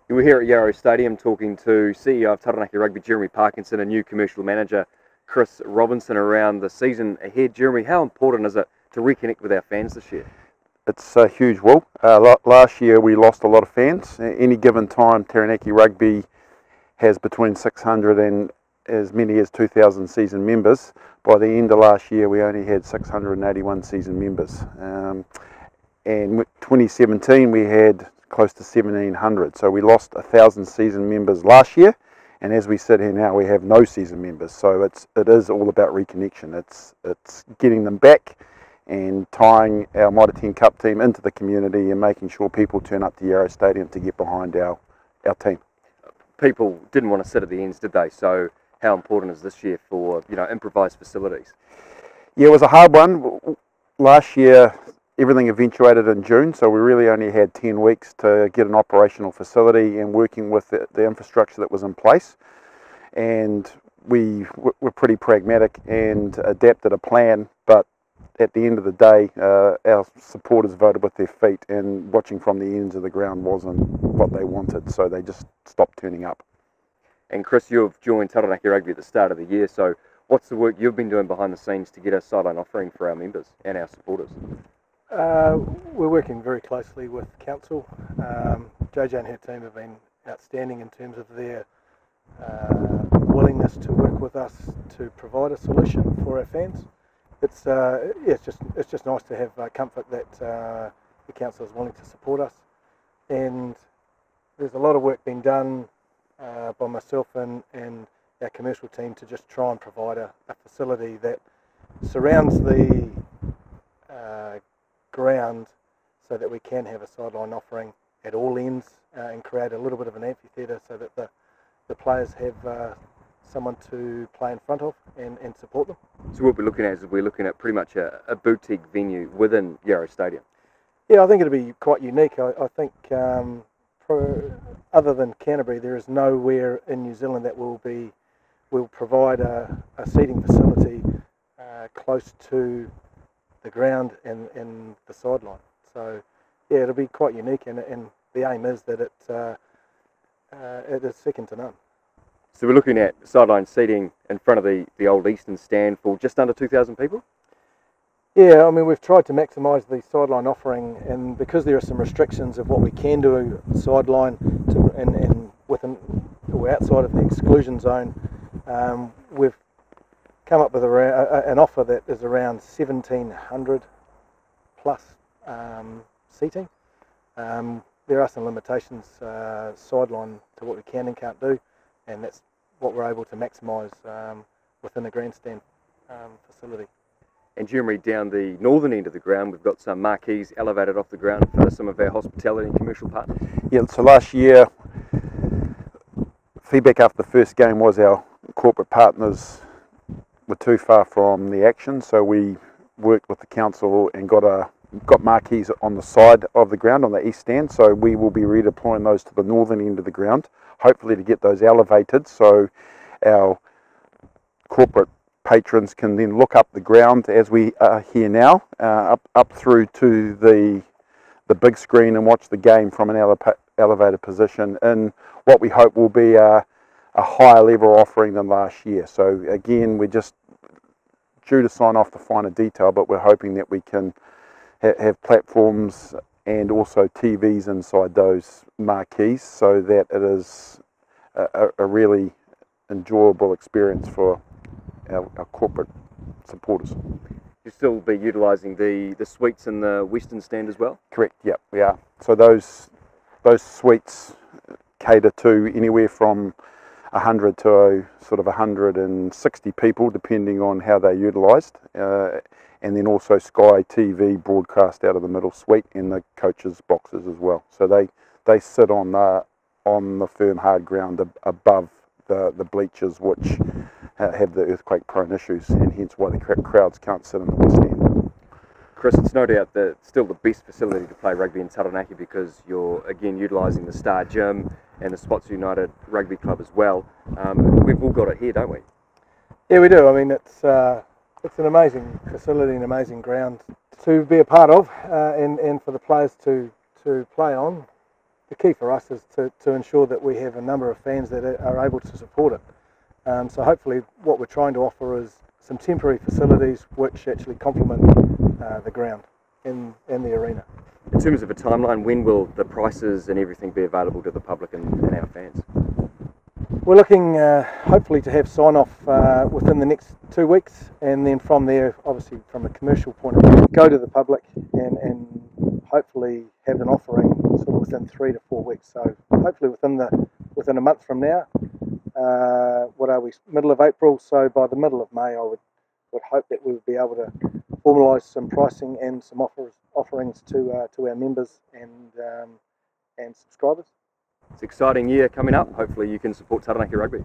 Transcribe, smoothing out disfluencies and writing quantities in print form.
You were here at Yarrow Stadium talking to CEO of Taranaki Rugby, Jeremy Parkinson, and new commercial manager, Kris around the season ahead. Jeremy, how important is it to reconnect with our fans this year? It's huge, Will. Last year we lost a lot of fans. At any given time, Taranaki Rugby has between 600 and as many as 2,000 season members. By the end of last year, we only had 681 season members. And 2017, we had close to 1,700. So we lost 1,000 season members last year. And as we sit here now, we have no season members. So it is all about reconnection. It's getting them back and tying our Mitre 10 Cup team into the community and making sure people turn up to Yarrow Stadium to get behind our team. People didn't want to sit at the ends, did they? So how important is this year for improvised facilities? Yeah, it was a hard one. Last year, everything eventuated in June, so we really only had 10 weeks to get an operational facility and working with the infrastructure that was in place. And we were pretty pragmatic and adapted a plan, but at the end of the day, our supporters voted with their feet, and watching from the ends of the ground wasn't what they wanted, so they just stopped turning up. And Kris, you've joined Taranaki Rugby at the start of the year, so what's the work you've been doing behind the scenes to get a sideline offering for our members and our supporters? We're working very closely with Council. JJ and her team have been outstanding in terms of their willingness to work with us to provide a solution for our fans. It's just nice to have comfort that the Council is willing to support us, and there's a lot of work being done by myself and our commercial team to just try and provide a facility that surrounds the ground so that we can have a sideline offering at all ends and create a little bit of an amphitheatre so that the players have someone to play in front of and support them. So what we're looking at is we're looking at pretty much a boutique venue within Yarrow Stadium. Yeah, I think it'll be quite unique. I think other than Canterbury, there is nowhere in New Zealand that will provide a seating facility close to the ground and the sideline. So yeah, it'll be quite unique, and the aim is that it is second to none. So we're looking at sideline seating in front of the old Eastern stand for just under 2,000 people? Yeah, I mean, we've tried to maximise the sideline offering, and because there are some restrictions of what we can do sideline and within or outside of the exclusion zone, we've come up with an offer that is around 1,700 plus seating. There are some limitations sideline to what we can and can't do, and that's what we're able to maximise within the grandstand facility. And Jeremy, down the northern end of the ground, we've got some marquees elevated off the ground for some of our hospitality and commercial partners. Yeah, so last year, feedback after the first game was our corporate partners were too far from the action, so we worked with the council and got marquees on the side of the ground on the east stand. So we will be redeploying those to the northern end of the ground, hopefully to get those elevated so our corporate patrons can then look up the ground as we are here now, up through to the big screen and watch the game from an elevated position in what we hope will be a higher level offering than last year. So again, we're just due to sign off the finer detail, but we're hoping that we can have platforms and also TVs inside those marquees so that it is a really enjoyable experience for our corporate supporters. You'll still be utilising the suites in the western stand as well? Correct, yep, we are. So those suites cater to anywhere from 100 to sort of 160 people, depending on how they're utilised. And then also Sky TV broadcast out of the middle suite and the coaches' boxes as well. So they sit on the firm hard ground above the bleachers, which have the earthquake-prone issues, and hence why the crowds can't sit in the west end. Kris, it's no doubt still the best facility to play rugby in Taranaki because you're again utilising the Star Gym and the Spots United Rugby Club as well. We've all got it here, don't we? Yeah, we do. I mean, it's an amazing facility, an amazing ground to be a part of, and for the players to play on. the key for us is to ensure that we have a number of fans that are able to support it. So hopefully what we're trying to offer is some temporary facilities which actually complement the ground and the arena. In terms of a timeline, when will the prices and everything be available to the public and our fans? We're looking hopefully to have sign-off within the next 2 weeks, and then from there, obviously from a commercial point of view, go to the public and hopefully have an offering sort of within 3 to 4 weeks. So hopefully within a month from now, what are we, middle of April, so by the middle of May I would hope that we would be able to formalise some pricing and some offerings to our members and subscribers. It's an exciting year coming up. Hopefully you can support Taranaki Rugby.